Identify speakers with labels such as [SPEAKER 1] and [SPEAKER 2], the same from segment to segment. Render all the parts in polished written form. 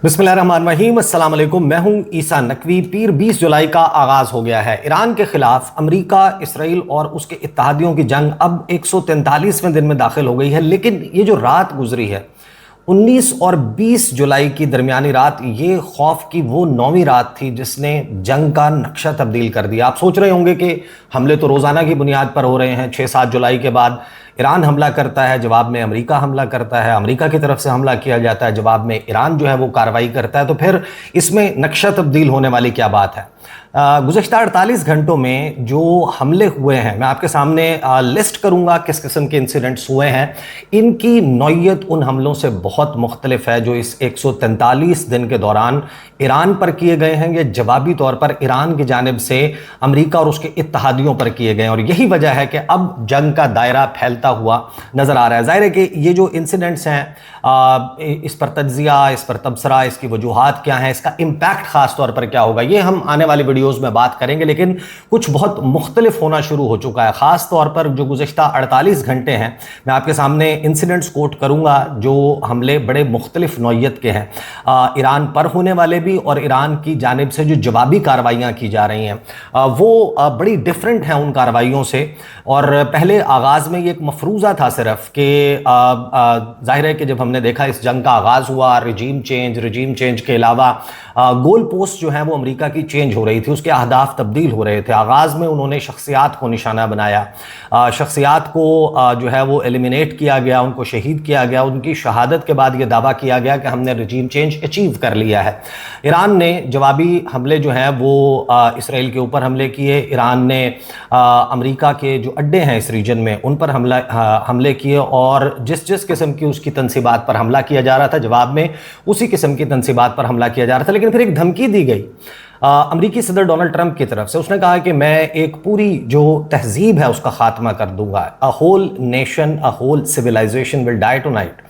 [SPEAKER 1] बिस्मिल्लाहिर्रहमानिर्रहीम, अस्सलाम वालेकुम। मैं हूं ईसा नकवी। पीर 20 जुलाई का आगाज़ हो गया है। ईरान के खिलाफ अमेरिका, इसराइल और उसके इत्तहादियों की जंग अब 143वें दिन में दाखिल हो गई है। लेकिन ये जो रात गुजरी है 19 और 20 जुलाई की दरमियानी रात, ये खौफ की वो 9वीं रात थी जिसने जंग का नक्शा तब्दील कर दिया। आप सोच रहे होंगे कि हमले तो रोज़ाना की बुनियाद पर हो रहे हैं। 6-7 जुलाई के बाद ईरान हमला करता है, जवाब में अमेरिका हमला करता है, अमेरिका की तरफ से हमला किया जाता है, जवाब में ईरान जो है वो कार्रवाई करता है। तो फिर इसमें नक्शा तब्दील होने वाली क्या बात है। गुज़श्ता 48 घंटों में जो हमले हुए हैं, मैं आपके सामने लिस्ट करूंगा किस किस्म के इंसिडेंट्स हुए हैं। इनकी नौयत उन हमलों से बहुत मुख्तलिफ है जो इस 143 दिन के दौरान ईरान पर किए गए हैं। ये जवाबी तौर पर ईरान की जानिब से अमेरिका और उसके इत्तहादियों पर किए गए हैं, और यही वजह है कि अब जंग का दायरा फैलता हुआ नज़र आ रहा है। ज़ाहिर है कि ये जो इंसिडेंट्स हैं, इस पर तज्जिया, इस पर तबसरा, इसकी वजूहात क्या हैं, इसका इम्पैक्ट ख़ास तौर पर क्या होगा, ये हम आने वाली वीडियोज़ में बात करेंगे। लेकिन कुछ बहुत मुख्तलिफ होना शुरू हो चुका है, ख़ास तौर पर जो गुज़श्ता 48 घंटे हैं। मैं आपके सामने इंसिडेंट्स कोट करूँगा जो हमले बड़े मुख्तलिफ नौयत के हैं, ईरान पर होने वाले भी और ईरान की जानिब से जो जवाबी कार्रवाइयाँ की जा रही हैं वो बड़ी डिफरेंट हैं उन कार्रवाइयों से। और पहले आगाज़ में ये एक मफरूज़ा था सिर्फ कि ज़ाहिर है कि जब हमने देखा इस जंग का आगाज़ हुआ, रजीम चेंज के अलावा गोल पोस्ट जो है वो अमेरिका की चेंज हो रही थी, उसके अहदाफ तब्दील हो रहे थे। आगाज़ में उन्होंने शख्सियात को निशाना बनाया, शख्सियात को जो है वो एलिमिनेट किया गया, उनको शहीद किया गया। उनकी शहादत के बाद ये दावा किया गया कि हमने रजीम चेंज अचीव कर लिया है। ईरान ने जवाबी हमले जो हैं वो इसराइल के ऊपर हमले किए। ईरान ने अमेरिका के जो अड्डे हैं इस रीजन में उन पर हमले किए, और जिस किस्म की उसकी तनसीबात पर हमला किया जा रहा था, जवाब में उसी किस्म की तनसीबात पर हमला किया जा रहा था। लेकिन फिर एक धमकी दी गई अमेरिकी सदर डोनाल्ड ट्रंप की तरफ से। उसने कहा कि मैं एक पूरी जो तहजीब है उसका खात्मा कर दूंगा। A whole nation, a whole civilization will die tonight.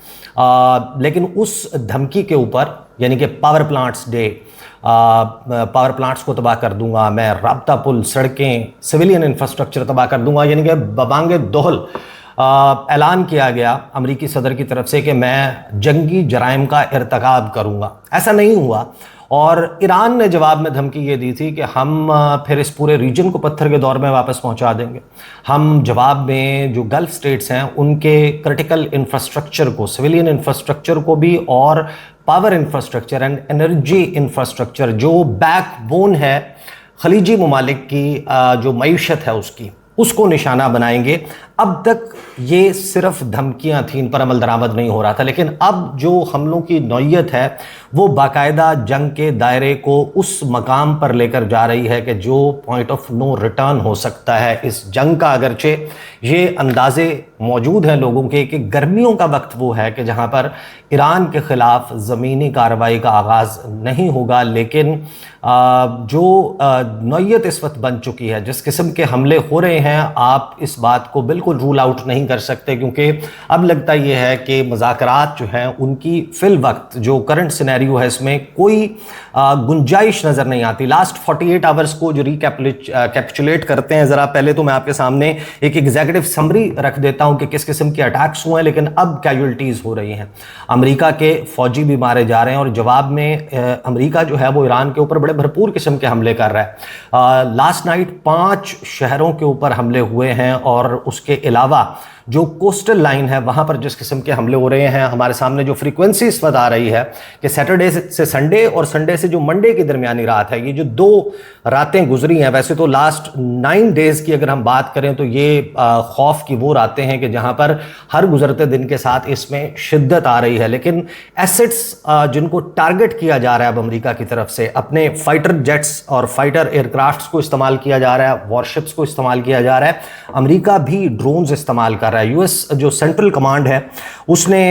[SPEAKER 1] लेकिन उस धमकी के ऊपर, यानी कि power plants day, power plants को तबाह कर दूंगा मैं, राब्ता पुल, सड़कें, सिविलियन इंफ्रास्ट्रक्चर तबाह कर दूंगा, यानी कि बबांगे दोहल ऐलान किया गया अमेरिकी सदर की तरफ से कि मैं जंगी जराइम का इर्तकाब करूंगा। ऐसा नहीं हुआ, और ईरान ने जवाब में धमकी ये दी थी कि हम फिर इस पूरे रीजन को पत्थर के दौर में वापस पहुंचा देंगे। हम जवाब में जो गल्फ स्टेट्स हैं उनके क्रिटिकल इंफ्रास्ट्रक्चर को, सिविलियन इंफ्रास्ट्रक्चर को भी, और power infrastructure and energy infrastructure जो बैकबोन है खलीजी ममालिक की जो मईशत है उसको निशाना बनाएंगे। अब तक ये सिर्फ धमकियां थीं, इन पर अमल दरामद नहीं हो रहा था। लेकिन अब जो हमलों की नौयत है वो बाकायदा जंग के दायरे को उस मकाम पर लेकर जा रही है कि जो पॉइंट ऑफ नो रिटर्न हो सकता है इस जंग का। अगरचे ये अंदाजे मौजूद हैं लोगों के कि गर्मियों का वक्त वो है कि जहां पर ईरान के खिलाफ ज़मीनी कार्रवाई का आगाज़ नहीं होगा, लेकिन जो नौयत इस वक्त बन चुकी है, जिस किस्म के हमले हो रहे हैं, आप इस बात को बिल्कुल रूल आउट नहीं कर सकते, क्योंकि अब लगता यह है कि मुज़ाकरात जो हैं उनकी फिल वक्त जो करंट सिनेरियो है इसमें कोई गुंजाइश नज़र नहीं आती। लास्ट 48 आवर्स को जो कैप्चुलेट करते हैं, ज़रा पहले तो मैं आपके सामने एक एग्जीक्यूटिव समरी रख देता हूं कि किस किस्म के अटैक्स हुए हैं, लेकिन अब कैजुअल्टीज़ हो रही हैं। अमेरिका के फौजी भी मारे जा रहे हैं, और जवाब में अमेरिका जो है वो ईरान के ऊपर बड़े भरपूर किस्म के हमले कर रहा है। लास्ट नाइट 5 शहरों के ऊपर हमले हुए हैं, और उसके अलावा जो कोस्टल लाइन है वहां पर जिस किस्म के हमले हो रहे हैं, हमारे सामने जो फ्रीक्वेंसी इस वक्त आ रही है कि सैटरडे से संडे और संडे से जो मंडे की दरमियानी रात है, ये जो 2 रातें गुजरी हैं, वैसे तो लास्ट 9 डेज की अगर हम बात करें तो ये खौफ की वो रातें हैं कि जहां पर हर गुजरते दिन के साथ इसमें शिद्दत आ रही है। लेकिन एसेट्स जिनको टारगेट किया जा रहा है अब अमेरिका की तरफ से, अपने फाइटर जेट्स और फाइटर एयरक्राफ्ट्स को इस्तेमाल किया जा रहा है, वॉरशिप्स को इस्तेमाल किया जा रहा है। अमेरिका भी ड्रोन्स इस्तेमाल कर रहा है। यूएस जो सेंट्रल कमांड है उसने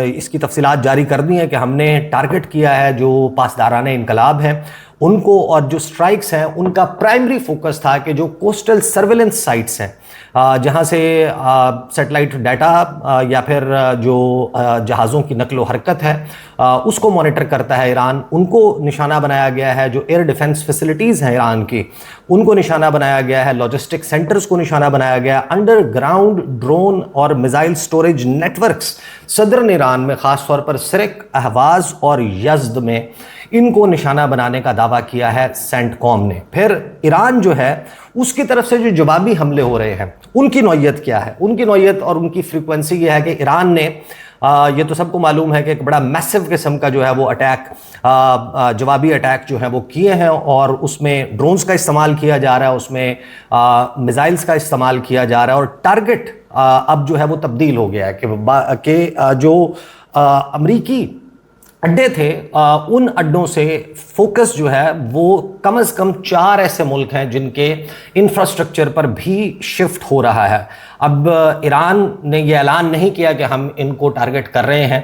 [SPEAKER 1] इसकी तफसीलात जारी कर दी हैं कि हमने टारगेट किया है जो पासदाराने इनकलाब हैं उनको, और जो स्ट्राइक्स हैं उनका प्राइमरी फोकस था कि जो कोस्टल सर्वेलेंस साइट्स हैं, जहाँ से सैटेलाइट डाटा या फिर जो जहाज़ों की नकलो हरकत है उसको मॉनिटर करता है ईरान, उनको निशाना बनाया गया है। जो एयर डिफेंस फैसिलिटीज़ हैं ईरान की, उनको निशाना बनाया गया है। लॉजिस्टिक सेंटर्स को निशाना बनाया गया। अंडरग्राउंड ड्रोन और missile storage networks southern Iran में, ख़ासतौर पर सिरक, अहवाज और यज़्द में, इनको निशाना बनाने का दावा किया है सेंटकॉम ने। फिर ईरान जो है उसकी तरफ से जो जवाबी हमले हो रहे हैं, उनकी नौयत क्या है? उनकी नौयत और उनकी फ्रीक्वेंसी ये है कि ईरान ने ये तो सबको मालूम है कि एक बड़ा मैसिव किस्म का जो है वो अटैक, जवाबी अटैक जो है वो किए हैं, और उसमें ड्रोन्स का इस्तेमाल किया जा रहा है, उसमें मिसाइल्स का इस्तेमाल किया जा रहा है, और टारगेट अब जो है वो तब्दील हो गया है कि जो अमरीकी अड्डे थे, उन अड्डों से फोकस जो है वो कम से कम 4 ऐसे मुल्क हैं जिनके इंफ्रास्ट्रक्चर पर भी शिफ्ट हो रहा है। अब ईरान ने ये ऐलान नहीं किया कि हम इनको टारगेट कर रहे हैं।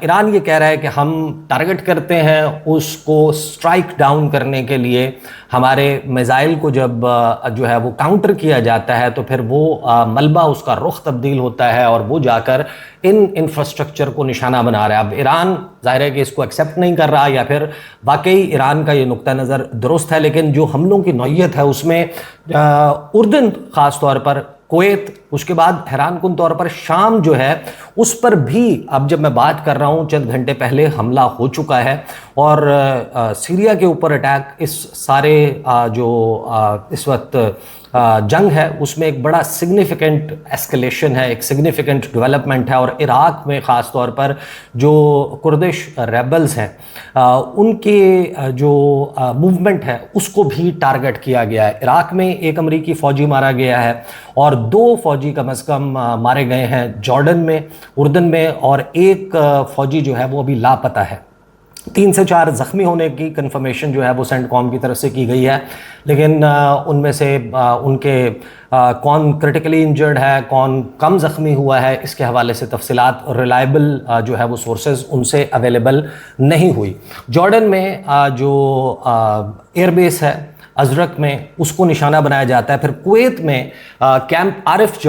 [SPEAKER 1] ईरान ये कह रहा है कि हम टारगेट करते हैं, उसको स्ट्राइक डाउन करने के लिए हमारे मिसाइल को जब जो है वो काउंटर किया जाता है तो फिर वो मलबा, उसका रुख तब्दील होता है और वो जाकर इन इंफ्रास्ट्रक्चर को निशाना बना रहा है। अब ईरान जाहिर है कि इसको एक्सेप्ट नहीं कर रहा, या फिर वाकई ईरान का ये नुक्ता नज़र दुरुस्त है, लेकिन जो हमलों की नौयत है उसमें उर्दन ख़ास तौर पर, कुवैत, उसके बाद हैरानकुन तौर पर शाम जो है उस पर भी अब जब मैं बात कर रहा हूँ चंद घंटे पहले हमला हो चुका है। और सीरिया के ऊपर अटैक, इस सारे जो इस वक्त जंग है उसमें एक बड़ा सिग्निफिकेंट एस्केलेशन है, एक सिग्निफिकेंट डेवलपमेंट है। और इराक़ में ख़ास तौर पर जो कुर्दिश रेबल्स हैं उनके जो मूवमेंट है उसको भी टारगेट किया गया है। इराक़ में एक अमरीकी फ़ौजी मारा गया है और 2 फ़ौजी कम अज़ कम मारे गए हैं जॉर्डन में, उर्दन में, और एक फ़ौजी जो है वो अभी लापता है। 3 से 4 ज़ख्मी होने की कंफर्मेशन जो है वो सेंटकॉम की तरफ से की गई है, लेकिन उनमें से उनके कौन क्रिटिकली इंजर्ड है, कौन कम ज़ख्मी हुआ है, इसके हवाले से तफसीलात रिलायबल जो है वो सोर्सेज उनसे अवेलेबल नहीं हुई। जॉर्डन में जो एयरबेस है अजरक में, उसको निशाना बनाया जाता है। फिर कुवैत में कैंप आरिफ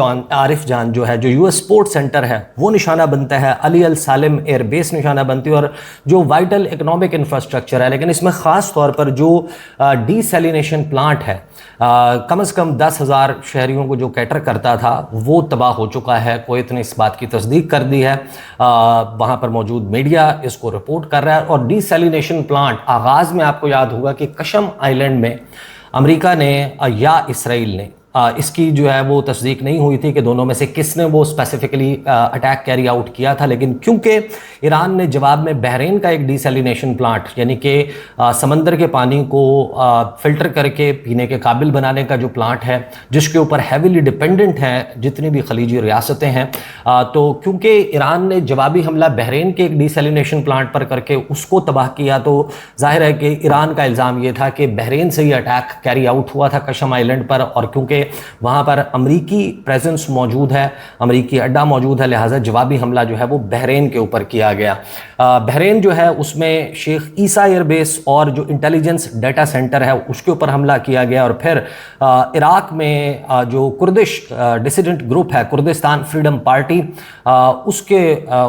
[SPEAKER 1] जान जो है, जो यूएस स्पोर्ट सेंटर है, वो निशाना बनता है। अली अल सालिम एयरबेस निशाना बनती है, और जो वाइटल इकोनॉमिक इंफ्रास्ट्रक्चर है, लेकिन इसमें ख़ास तौर पर जो डीसैलिनेशन प्लांट है, कम से कम 10,000 शहरियों को जो कैटर करता था, वो तबाह हो चुका है। कुवैत ने इस बात की तस्दीक कर दी है, वहाँ पर मौजूद मीडिया इसको रिपोर्ट कर रहा है। और डीसैलिनेशन प्लांट आगाज़ में आपको याद होगा कि कशम आइलैंड में अमेरिका ने या इसराइल ने, इसकी जो है वो तस्दीक नहीं हुई थी कि दोनों में से किसने वो स्पेसिफिकली अटैक कैरी आउट किया था, लेकिन क्योंकि ईरान ने जवाब में बहरीन का एक डीसैलिनेशन प्लांट, यानी कि समंदर के पानी को फ़िल्टर करके पीने के काबिल बनाने का जो प्लांट है, जिसके ऊपर हैविली डिपेंडेंट हैं जितनी भी खलीजी रियासतें हैं, तो क्योंकि ईरान ने जवाबी हमला बहरीन के एक डीसैलिनेशन प्लांट पर करके उसको तबाह किया, तो जाहिर है कि ईरान का इल्ज़ाम ये था कि बहरीन से ये अटैक कैरी आउट हुआ था कशम आइलैंड पर, और क्योंकि वहां पर अमरीकी प्रेजेंस मौजूद है, अमरीकी अड्डा मौजूद है, लिहाजा जवाबी हमला जो है वो बहरीन के ऊपर किया गया। बहरीन जो है उसमें शेख ईसा एयरबेस और जो इंटेलिजेंस डाटा सेंटर है उसके ऊपर हमला किया गया। और फिर इराक़ में जो कुर्दिश डिसिडेंट ग्रुप है, कुर्दिस्तान फ्रीडम पार्टी, उसके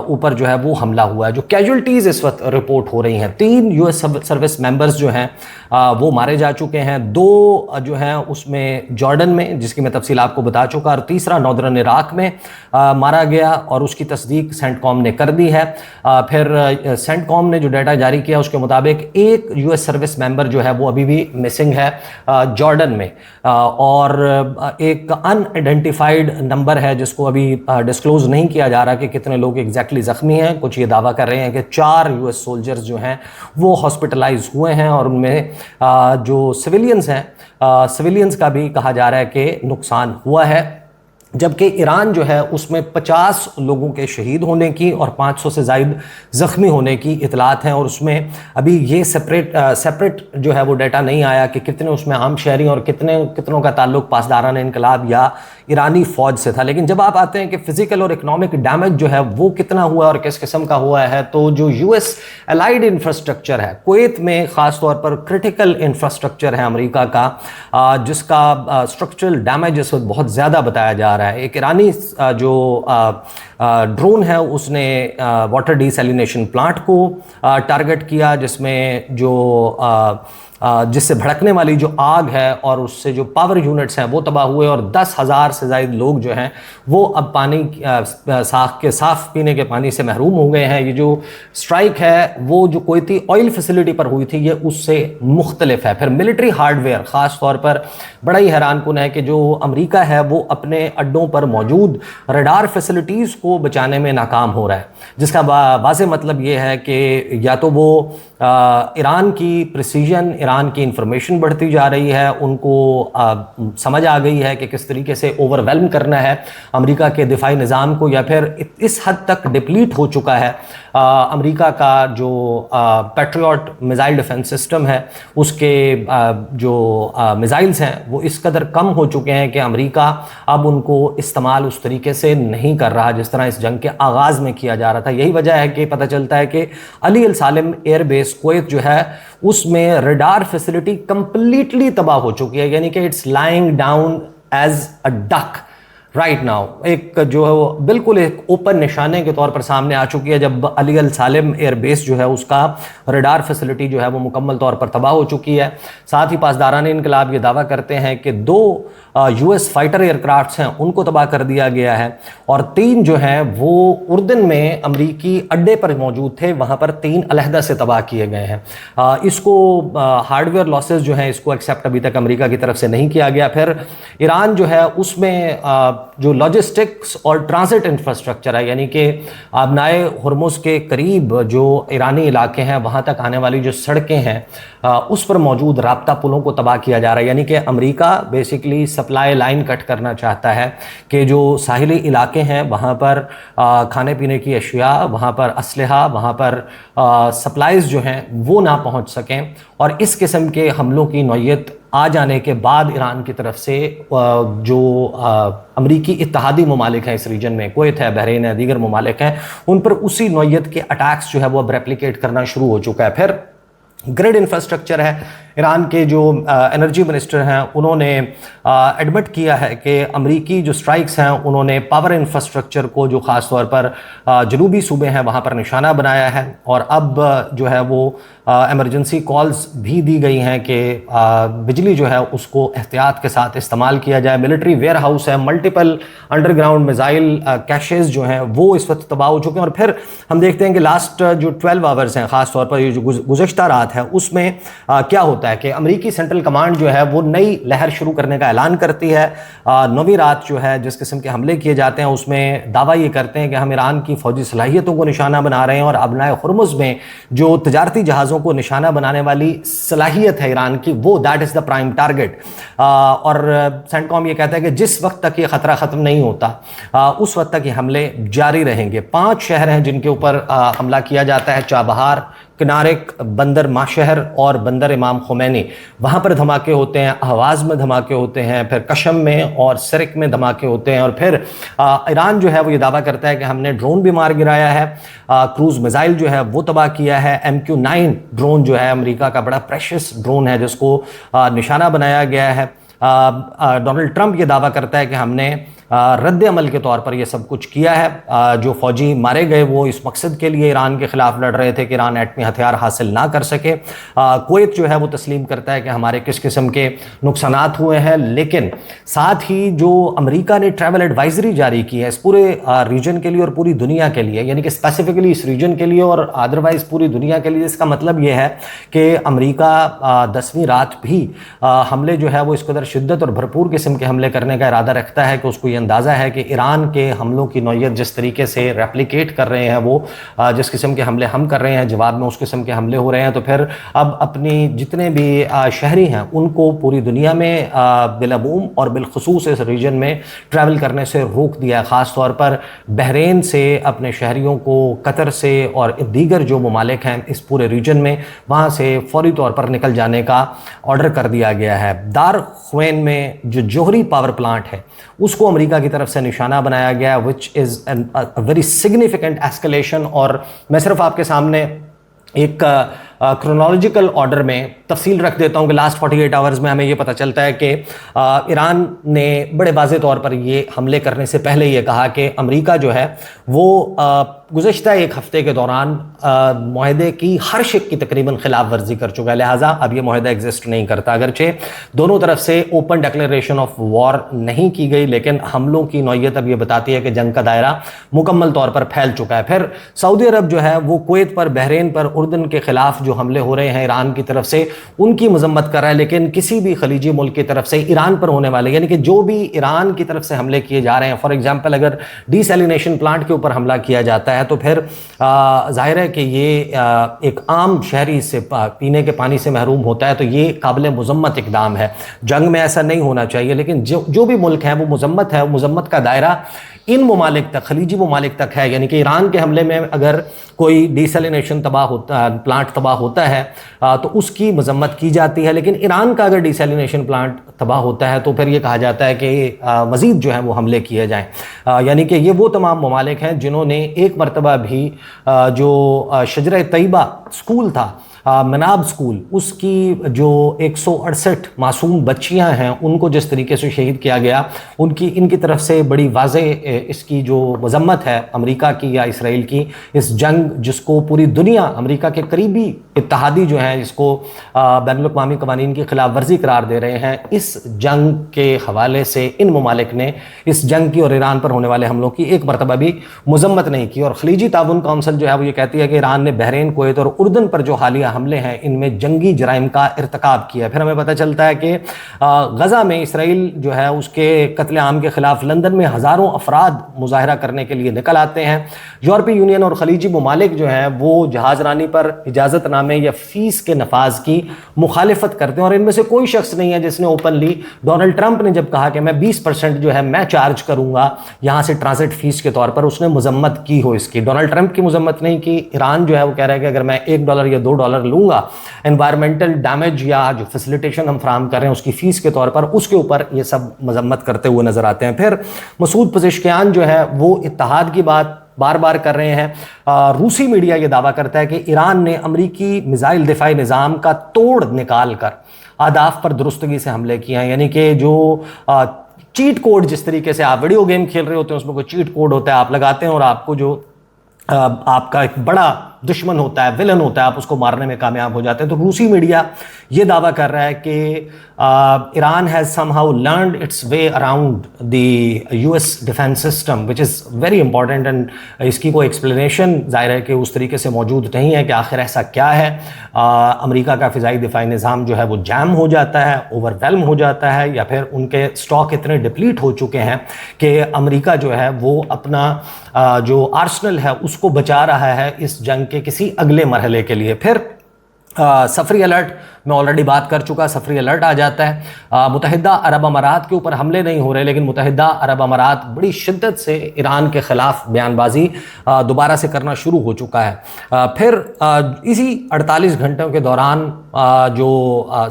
[SPEAKER 1] ऊपर जो है वो हमला हुआ है। जो कैजुअल्टीज़ इस वक्त रिपोर्ट हो रही हैं, 3 यूएस सर्विस मेंबर्स जो हैं वो मारे जा चुके हैं, 2 जो हैं उसमें जॉर्डन में, जिसकी मैं तफसील आपको बता चुका, और तीसरा नॉर्दर्न इराक़ में मारा गया, और उसकी तस्दीक सेंटकॉम ने कर दी है। फिर सेंटकॉम ने जो डाटा जारी किया उसके मुताबिक एक यूएस सर्विस मेंबर जो है वो अभी भी मिसिंग है जॉर्डन में, और एक अनआइडेंटिफाइड नंबर है जिसको अभी डिस्क्लोज नहीं किया जा रहा कि कितने लोग एग्जैक्टली ज़ख्मी हैं। कुछ ये दावा कर रहे हैं कि 4 यूएस सोल्जर्स जो हैं वो हॉस्पिटलाइज हुए हैं, और उनमें जो सिविलियंस हैं, सिविलियंस का भी कहा जा रहा है कि नुकसान हुआ है। जबकि ईरान जो है उसमें 50 लोगों के शहीद होने की और 500 से ज़ायद ज़ख्मी होने की इतलात हैं, और उसमें अभी ये सेपरेट जो है वो डाटा नहीं आया कि कितने उसमें आम शहरी और कितनों का ताल्लुक पासदारान इनकलाब या ईरानी फौज से था। लेकिन जब आप आते हैं कि फिजिकल और इकोनॉमिक डैमेज जो है वो कितना हुआ और किस किस्म का हुआ है, तो जो यूएस अलाइड इंफ्रास्ट्रक्चर है कुवैत में, ख़ास तौर पर क्रिटिकल इंफ्रास्ट्रक्चर है अमेरिका का, जिसका स्ट्रक्चरल डैमेज इस वक्त बहुत ज़्यादा बताया जा रहा है। एक ईरानी जो ड्रोन है उसने वाटर डिसैलिनेशन प्लांट को टारगेट किया, जिसमें जो जिससे भड़कने वाली जो आग है और उससे जो पावर यूनिट्स हैं वो तबाह हुए और 10,000 से ज़ायद लोग जो हैं वो अब पानी साफ पीने के पानी से महरूम हो गए हैं। ये जो स्ट्राइक है वो जो कुवैती ऑयल फैसिलिटी पर हुई थी ये उससे मुख्तलिफ है। फिर मिलिट्री हार्डवेयर, ख़ास तौर पर बड़ा ही हैरानकुन है कि जो अमेरिका है वो अपने अड्डों पर मौजूद रडार फैसिलिटीज़ को बचाने में नाकाम हो रहा है, जिसका वाज़ेह मतलब ये है कि या तो वो ईरान की प्रिसीजन, ईरान की इंफॉर्मेशन बढ़ती जा रही है, उनको समझ आ गई है कि किस तरीके से ओवरवेल्म करना है अमेरिका के दिफाई निज़ाम को, या फिर इस हद तक डिप्लीट हो चुका है अमेरिका का जो पैट्रियट मिसाइल डिफेंस सिस्टम है, उसके जो मिसाइल्स हैं वो इस कदर कम हो चुके हैं कि अमेरिका अब उनको इस्तेमाल उस तरीके से नहीं कर रहा जिस तरह इस जंग के आगाज़ में किया जा रहा था। यही वजह है कि पता चलता है कि अली अल सालिम एयरबेस कुवैत जो है उसमें रडार फैसिलिटी कंप्लीटली तबाह हो चुकी है, यानी कि it's lying down as a duck right now. एक जो है वो बिल्कुल एक ओपन निशाने के तौर पर सामने आ चुकी है, जब अली अल सालिम एयरबेस जो है उसका रडार फैसिलिटी जो है वो मुकम्मल तौर पर तबाह हो चुकी है। साथ ही पासदारान इनकलाब ये दावा करते हैं कि 2 यूएस फाइटर एयरक्राफ्ट्स हैं उनको तबाह कर दिया गया है, और 3 जो हैं वो उर्दन में अमरीकी अड्डे पर मौजूद थे, वहाँ पर 3 अलहदा से तबाह किए गए हैं। इसको हार्डवेयर लॉसेस जो हैं इसको एक्सेप्ट अभी तक अमरीका की तरफ से नहीं किया गया। फिर ईरान जो है उसमें जो लॉजिस्टिक्स और ट्रांजिट इंफ्रास्ट्रक्चर है, यानी कि आबनाए हुर्मुज़ के करीब जो ईरानी इलाके हैं वहाँ तक आने वाली जो सड़कें हैं उस पर मौजूद राब्ता पुलों को तबाह किया जा रहा है। यानी कि America basically supply line cut करना चाहता है कि जो साहिली इलाके हैं वहाँ पर खाने पीने की अशिया, वहाँ पर असलहा, वहाँ पर सप्लाईज़ जो हैं वो ना पहुँच सकें, और इस किस्म के हमलों की नौयत आ जाने के बाद ईरान की तरफ से जो अमरीकी इत्तेहादी ममालिक हैं इस रीजन में, कुवैत है, बहरीन है, दीगर ममालिक हैं, उन पर उसी नौयत के अटैक्स जो है वो अब रेप्लिकेट करना शुरू हो चुका है। फिर ग्रिड इंफ्रास्ट्रक्चर है, ईरान के जो एनर्जी मिनिस्टर हैं उन्होंने एडमिट किया है कि अमरीकी जो स्ट्राइक्स हैं उन्होंने पावर इंफ्रास्ट्रक्चर को, जो ख़ास तौर पर जनूबी सूबे हैं वहाँ पर निशाना बनाया है, और अब जो है वो एमरजेंसी कॉल्स भी दी गई हैं कि बिजली जो है उसको एहतियात के साथ इस्तेमाल किया जाए। मिलिट्री वेयर हाउस है, मल्टीपल अंडरग्राउंड मिसाइल कैशेज़ जो हैं वो इस वक्त तबाह हो चुके हैं। और फिर हम देखते हैं कि लास्ट जो 12 आवर्स हैं, ख़ास तौर पर ये जो गुज़श्ता रात है उसमें क्या होता है कि अमेरिकी सेंट्रल कमांड जो है वो नई लहर शुरू करने का ऐलान करती है। 9वीं रात जो है जिस किस्म के हमले किए जाते हैं उसमें दावा ये करते हैं कि हम ईरान की फौजी सलाहियतों को निशाना बना रहे हैं, और अबनाए हुर्मुज़ में जो तजारती जहाज़ों को निशाना बनाने वाली सलाहियत है ईरान की, वो that is the prime target. और सेंटकॉम ये कहता है कि जिस वक्त तक ये ख़तरा ख़त्म नहीं होता उस वक्त तक ये हमले जारी रहेंगे। 5 शहर हैं जिनके ऊपर हमला किया जाता है, चाबहार, किनारिक, बंदर माशहर और बंदर इमाम खुमैनी, वहाँ पर धमाके होते हैं। अहवाज़ में धमाके होते हैं, फिर कशम में और सिरक में धमाके होते हैं। और फिर ईरान जो है वो ये दावा करता है कि हमने ड्रोन भी मार गिराया है, क्रूज़ मिसाइल जो है वो तबाह किया है। MQ-9 ड्रोन जो है अमेरिका का बड़ा प्रेशियस ड्रोन है जिसको निशाना बनाया गया है। डोनाल्ड ट्रंप ये दावा करता है कि हमने रद्द अमल के तौर पर यह सब कुछ किया है। जो फौजी मारे गए वो इस मकसद के लिए ईरान के ख़िलाफ़ लड़ रहे थे कि ईरान एटमी हथियार हासिल ना कर सके। कुवैत जो है वो तस्लीम करता है कि हमारे किस किस्म के नुकसानात हुए हैं, लेकिन साथ ही जो अमेरिका ने ट्रैवल एडवाइजरी जारी की है इस पूरे रीजन के लिए और पूरी दुनिया के लिए, यानी कि स्पेसिफिकली इस रीजन के लिए और अदरवाइज़ पूरी दुनिया के लिए, इसका मतलब ये है कि अमेरिका 10वीं रात भी हमले जो है वो इस कदर शिद्दत और भरपूर किस्म के हमले करने का इरादा रखता है कि उसको ये अंदाज़ा है कि ईरान के हमलों की नौयत जिस तरीके से रेप्लिकेट कर रहे हैं वो, जिस किस्म के हमले हम कर रहे हैं जवाब में उस किस्म के हमले हो रहे हैं, तो फिर अब अपनी जितने भी शहरी हैं उनको पूरी दुनिया में बिलअमूम और बिलखसूस इस रीजन में ट्रैवल करने से रोक दिया है। ख़ास तौर पर बहरीन से अपने शहरियों को, कतर से और दीगर जो ममालिक हैं इस पूरे रीजन में, वहाँ से फौरी तौर पर निकल जाने का ऑर्डर कर दिया गया है। दार ख्वेन में जो जोहरी पावर प्लांट है उसको अमेरिका की तरफ से निशाना बनाया गया, which is a very significant escalation. और मैं सिर्फ आपके सामने एक क्रोनोलॉजिकल ऑर्डर में तफसील रख देता हूं कि लास्ट 48 आवर्स में हमें यह पता चलता है कि ईरान ने बड़े वाज़े तौर पर ये हमले करने से पहले ये कहा कि अमेरिका जो है वो गुज़श्ता एक हफ्ते के दौरान मुआहदे की हर शिक की तकरीबन खिलाफ वर्जी कर चुका है, लिहाजा अब ये मुआहदा एग्जिस्ट नहीं करता। अगरचे दोनों तरफ से ओपन डिक्लेरेशन ऑफ वॉर नहीं की गई, लेकिन हमलों की नौयत अब ये बताती है कि जंग का दायरा मुकम्मल तौर पर फैल चुका है। फिर सऊदी अरब जो है वो कुवैत पर, बहरीन पर, उर्दन के खिलाफ जो हमले हो रहे हैं ईरान की तरफ से उनकी मजम्मत कर रहा है, लेकिन किसी भी खलीजी मुल्क की तरफ से ईरान पर होने वाले, यानी कि जो भी ईरान की तरफ से हमले किए जा रहे हैं, फॉर एग्जाम्पल अगर डीसैलिनेशन प्लांट के ऊपर हमला किया जाता है तो फिर जाहिर है कि ये एक आम शहरी से पीने के पानी से महरूम होता है, तो ये काबिल मुजम्मत इकदाम है। जंग में ऐसा नहीं होना चाहिए, लेकिन जो भी मुल्क है वो मुजम्मत है, मुजम्मत का दायरा इन ममालिक तक, खलीजी ममालिक तक है। यानी कि ईरान के हमले में अगर कोई डीसैलिनेशन प्लांट तबाह होता है तो उसकी मजम्मत की जाती है, लेकिन ईरान का अगर डीसैलिनेशन प्लांट तबाह होता है तो फिर ये कहा जाता है कि मज़ीद जो है वो हमले किए जाएँ। यानी कि ये वो तमाम ममालिक हैं जिन्होंने एक मरतबा भी जो शजर तैयबा स्कूल था, मनाब स्कूल, उसकी जो 168 मासूम बच्चियां हैं उनको जिस तरीके से शहीद किया गया, इनकी तरफ से बड़ी वाज़े इसकी जो मजम्मत है अमेरिका की या इसराइल की, इस जंग जिसको पूरी दुनिया, अमेरिका के करीबी इत्तहादी जो हैं इसको बैनुल-अक़वामी क़वानीन की खिलाफ वर्जी करार दे रहे हैं, इस जंग के हवाले से इन ममालिक ने इस जंग की और ईरान पर होने वाले हमलों की एक मरतबा भी मजम्मत नहीं की। और खलीजी ताउन कौंसिल जो है वो ये कहती है कि ईरान ने बहरीन, कुवैत और उर्दन पर जो हालिया हमले हैं इनमें जंगी जराइम का इर्तकाब किया। फिर हमें पता चलता है कि गज़ा में इसराइल जो है उसके कत्लेआम के खिलाफ लंदन में हज़ारों अफराद मुजाहरा करने के लिए निकल आते हैं। यूरोपीय यूनियन और खलीजी ममालिक जो हैं वो जहाज़रानी पर इजाज़तनामे या फ़ीस के नफाज की मुखालिफत करते हैं, और इनमें से कोई शख्स नहीं है जिसने ओपनली, डोनाल्ड ट्रंप ने जब कहा कि मैं 20% जो है मैं चार्ज करूँगा यहाँ से ट्रांजिट फ़ीस के तौर पर, उसने मजम्मत की हो इसकी। डोनाल्ड ट्रंप की मजम्मत नहीं की। ईरान जो है वो कह रहा है कि अगर मैं $1 या $2 लूँगा एनवायरमेंटल डैमेज या जो फैसिलिटेशन हम फराहम कर रहे हैं उसकी फ़ीस के तौर पर, उसके ऊपर ये सब मजम्मत करते हुए नजर आते हैं। फिर मसूद पज़ेश्कियान जो है वो इत्तेहाद की बात बार बार कर रहे हैं। रूसी मीडिया ये दावा करता है कि ईरान ने अमरीकी मिसाइल दिफाई निज़ाम का तोड़ निकाल कर अहदाफ पर दुरुस्तगी से हमले किए हैं। यानी कि जो चीट कोड, जिस तरीके से आप वीडियो गेम खेल रहे होते हैं उसमें कोई चीट कोड होता है, आप लगाते हैं और आपको जो आपका एक बड़ा दुश्मन होता है, विलन होता है, आप उसको मारने में कामयाब हो जाते हैं। तो रूसी मीडिया ये दावा कर रहा है कि Iran has somehow learned it's way around the US defence system which is very important, and इसकी कोई एक्सप्लेनेशन ज़ाहिर है कि उस तरीके से मौजूद नहीं है कि आखिर ऐसा क्या है। अमेरिका का फ़िज़ाई दिफाई निज़ाम जो है वो जैम हो जाता है, ओवरवेल्म हो जाता है, या फिर उनके स्टॉक इतने डिप्लीट हो चुके हैं कि अमेरिका जो है वो अपना जो आर्सनल है उसको बचा रहा है इस जंग के किसी अगले मरहले के लिए। फिर सफरी अलर्ट मैं ऑलरेडी बात कर चुका, सफरी अलर्ट आ जाता है। मुत्तहिदा अरब अमारात के ऊपर हमले नहीं हो रहे, लेकिन मुत्तहिदा अरब अमारात बड़ी शिद्दत से ईरान के ख़िलाफ़ बयानबाजी दोबारा से करना शुरू हो चुका है। फिर इसी 48 घंटों के दौरान जो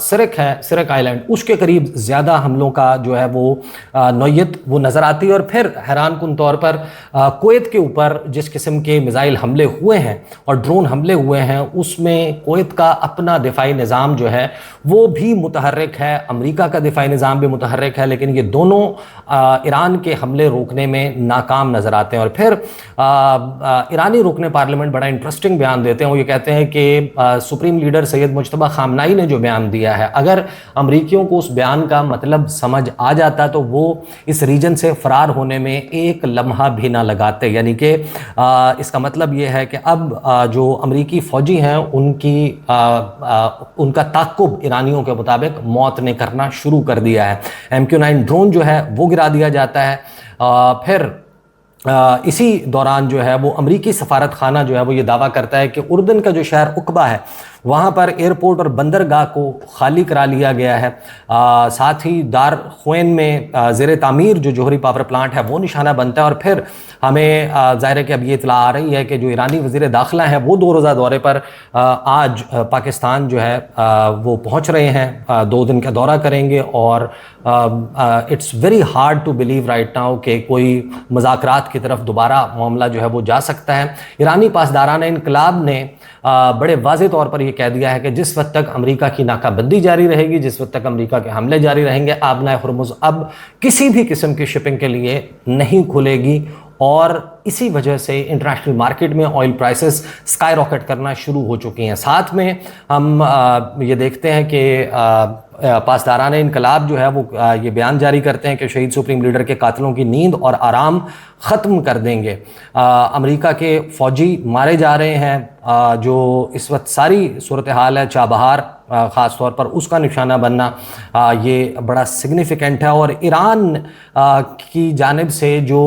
[SPEAKER 1] सिरक है, सिरक आइलैंड, उसके करीब ज़्यादा हमलों का जो है वो नौयत वो नज़र आती है। और फिर हैरान कुन तौर पर कुवैत के ऊपर जिस किस्म के मिसाइल हमले हुए हैं और ड्रोन हमले हुए हैं, उसमें कुवैत का अपना दिफाई निज़ाम जो है वो भी मुतहर्रिक है, अमेरिका का दिफाई निज़ाम भी मुतहर्रिक है, लेकिन ये दोनों ईरान के हमले रोकने में नाकाम नज़र आते हैं। और फिर ईरानी रुकने पार्लियामेंट बड़ा इंटरेस्टिंग बयान देते हैं। वो ये कहते हैं कि supreme leader Syed Mojtaba Khamenei ने जो बयान दिया है, अगर अमरीकियों को उस बयान का मतलब समझ आ जाता तो वो इस रीजन से फ़रार होने में एक लम्हा भी ना लगाते। यानी कि इसका मतलब ये है कि अब जो अमरीकी फ़ौजी हैं उनकी उनका ताक़ुब ईरानियों के मुताबिक मौत ने करना शुरू कर दिया है। MQ-9 ड्रोन जो है वो गिरा दिया जाता है। फिर इसी दौरान जो है वो अमरीकी सफारत खाना जो है वो ये दावा करता है कि उर्दन का जो शहर उकबा है वहाँ पर एयरपोर्ट और बंदरगाह को खाली करा लिया गया है। साथ ही दार ख्वेन में ज़ेर तामीर जो जोहरी पावर प्लांट है वो निशाना बनता है। और फिर हमें ज़ाहिर है कि अब ये इतला आ रही है कि जो ईरानी वज़ीर दाखिला हैं वो 2 रोज़ा दौरे पर आज पाकिस्तान जो है वो पहुँच रहे हैं, 2 दिन का दौरा करेंगे। और it's very hard to believe right now कि कोई मुज़ाकरात की तरफ दोबारा मामला जो है वो जा सकता है। ईरानी पासदारान इनकलाब ने बड़े वाज़े तौर पर यह कह दिया है कि जिस वक्त तक अमेरिका की नाकाबंदी जारी रहेगी, जिस वक्त तक अमेरिका के हमले जारी रहेंगे, आबनाए हुर्मुज़ अब किसी भी किस्म की शिपिंग के लिए नहीं खुलेगी। और इसी वजह से इंटरनेशनल मार्केट में ऑयल प्राइसेस स्काई रॉकेट करना शुरू हो चुकी हैं। साथ में हम ये देखते हैं कि पासदारान इनकलाब जो है वो ये बयान जारी करते हैं कि शहीद सुप्रीम लीडर के कातिलों की नींद और आराम ख़त्म कर देंगे। अमेरिका के फ़ौजी मारे जा रहे हैं। जो इस वक्त सारी सूरत हाल है चाबहार ख़ास तौर पर उसका निशाना बनना ये बड़ा सिग्निफिकेंट है। और ईरान की जानिब से जो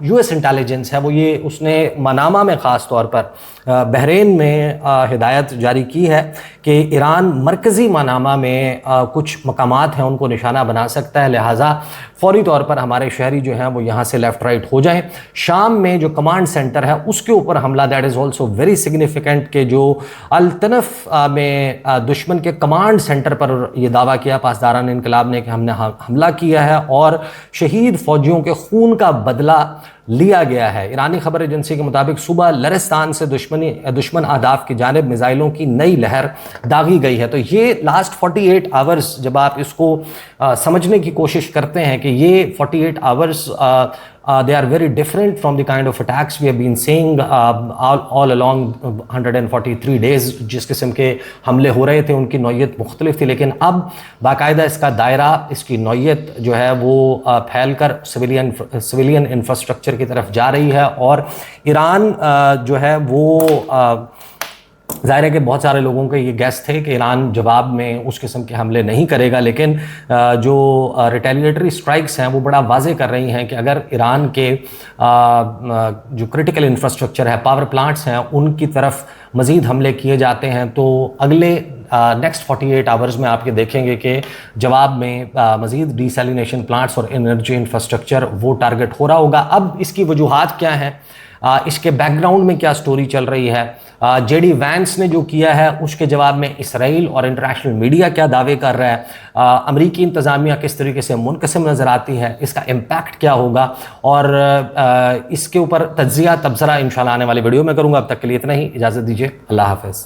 [SPEAKER 1] US इंटेलिजेंस है वो ये उसने मनामा में ख़ास तौर पर बहरीन में हिदायत जारी की है कि ईरान मरकज़ी मनामा में कुछ मकामात हैं उनको निशाना बना सकता है, लिहाजा फौरी तौर पर हमारे शहरी जो हैं वो यहाँ से लेफ़्ट राइट हो जाएं। शाम में जो कमांड सेंटर है उसके ऊपर हमला, that is also very significant कि जो अल-तनफ़ में दुश्मन के कमांड सेंटर पर यह दावा किया पासदारान इनकलाब ने कि हमने हमला किया है और शहीद फ़ौजियों के खून का बदला लिया गया है। ईरानी खबर एजेंसी के मुताबिक सुबह लरिस्तान से दुश्मन अहदाफ की जानिब मिसाइलों की नई लहर दागी गई है। तो ये लास्ट 48 आवर्स जब आप इसको समझने की कोशिश करते हैं कि ये 48 hours they are very different from the kind of attacks we have been seeing all along 143 days। जिस किस्म के हमले हो रहे थे उनकी नौयत मुख्तलिफ थी, लेकिन अब बाकायदा इसका दायरा, इसकी नौयत जो है वो फैल कर सिविलियन इंफ्रास्ट्रक्चर की तरफ जा रही है। और ईरान जो है वो ज़ाहिर है कि बहुत सारे लोगों के ये गैस थे कि ईरान जवाब में उस किस्म के हमले नहीं करेगा, लेकिन जो रिटेलिएटरी स्ट्राइक्स हैं वो बड़ा वाज़े कर रही हैं कि अगर ईरान के जो क्रिटिकल इंफ्रास्ट्रक्चर है, पावर प्लांट्स हैं, उनकी तरफ मज़ीद हमले किए जाते हैं तो अगले नेक्स्ट 48 आवर्स में आप ये देखेंगे कि जवाब में मज़ीद डिसैलिनेशन प्लांट्स और एनर्जी इंफ्रास्ट्रक्चर वो टारगेट हो रहा होगा। अब इसकी वजूहात क्या हैं, इसके बैकग्राउंड में क्या स्टोरी चल रही है, JD वैंस ने जो किया है उसके जवाब में इसराइल और इंटरनेशनल मीडिया क्या दावे कर रहा है, अमरीकी इंतज़ामिया किस तरीके से मुनक़सिम नज़र आती है, इसका इम्पैक्ट क्या होगा, और इसके ऊपर तज्ज़िया तबसरा इंशाल्लाह आने वाली वीडियो में करूँगा। अब तक के लिए इतना ही, इजाज़त दीजिए, अल्लाह हाफ़िज़।